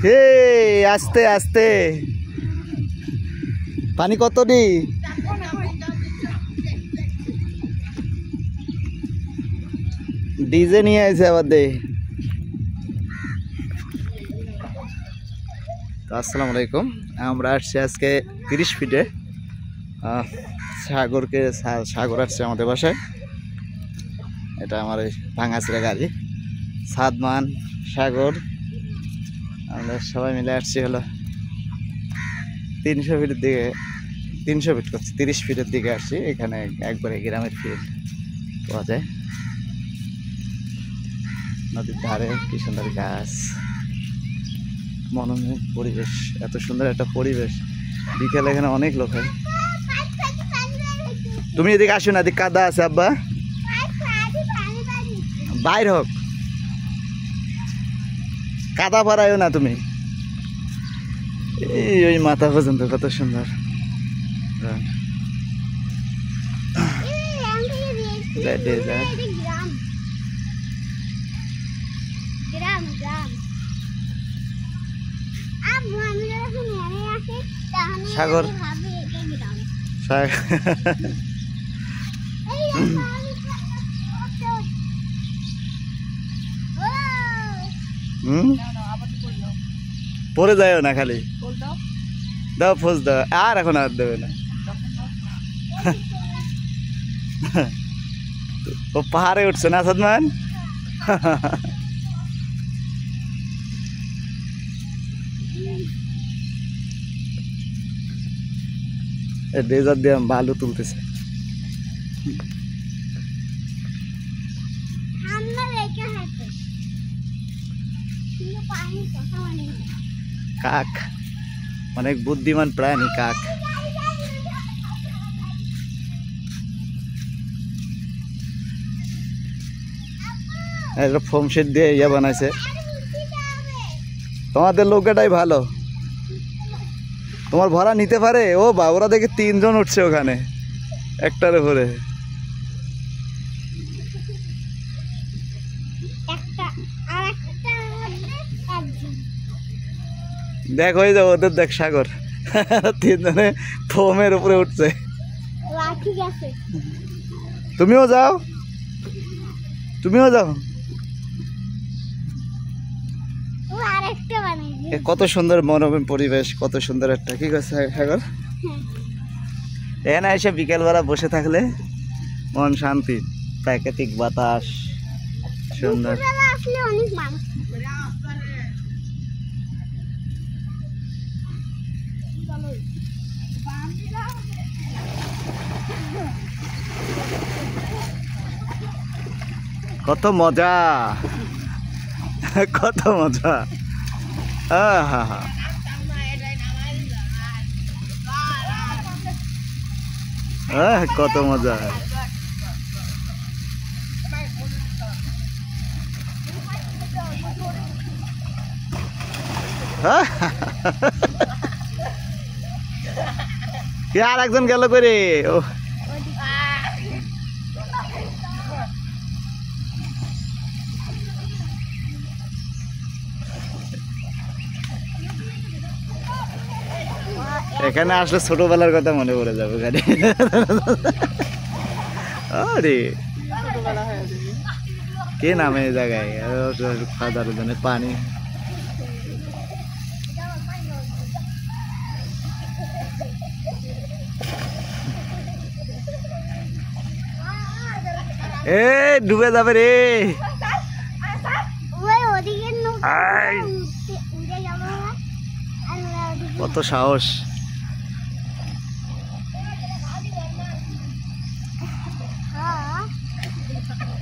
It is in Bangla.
হে আস্তে আস্তে পানি কত দি ডিজে নিয়ে আসে আবার দে। আসসালামু আলাইকুম। আমরা আসছি আজকে 30 ফিটে সাগর আসছে আমাদের বাসায়। এটা আমার এই ভাঙাচড়া গাড়ি সাদমান সাগর আমরা সবাই মিলে আসছি হলো 300 ফিটের দিকে 300 ফিট করছি 30 ফিটের দিকে আসছি। এখানে একবারে গ্রামের ফিল্ড পাওয়া যায়, নদীর ধারে কি সুন্দর গাছ, মনোরম পরিবেশ, এত সুন্দর একটা পরিবেশ। বিকেলে এখানে অনেক লোক হয়। তুমি এদিকে আসো না, এদিকে কাদা আছে আব্বা, বাইর হোক, কাদা পারায়ও না তুমি। এই ওই মাথা পর্যন্ত কত সুন্দর। সাগর পরে যাও না, খালি দাও ফোজ দাও, আর এখন আর দেবে না। ও পাহাড়ে উঠছে না সাদমান? ডেজার দিয়ে বালু তুলতেছে। কাক অনেক বুদ্ধিমান প্রাণী কাক। ফোম শেড দিয়ে ইয়া বানাইছে। তোমাদের লোকটাই ভালো, তোমার ভাড়া নিতে পারে। ও বা ওরা দেখে 3 জন উঠছে ওখানে একটার উপরে। দেখ হয়ে যাবো ওদের, দেখ সাগর 3 জনে ফোমের উপরে উঠছে। তুমিও যাও, তুমিও যাও। কত সুন্দর মনোরম পরিবেশ, কত সুন্দর একটা কি করছে সাগর। এখানে এসে বিকেলবেলা বসে থাকলে মন শান্তি, প্রাকৃতিক বাতাস সুন্দর। কত মজা, কত মজা। কত মজা। আর একজন গেল করে। ও এখানে আসলে ছোটবেলার কথা মনে পড়ে যাবে। এখানে আরে কে নামে এই জায়গায় খাদার জন্য পানি। এ ডুবে যাবে রে। কত সাহস।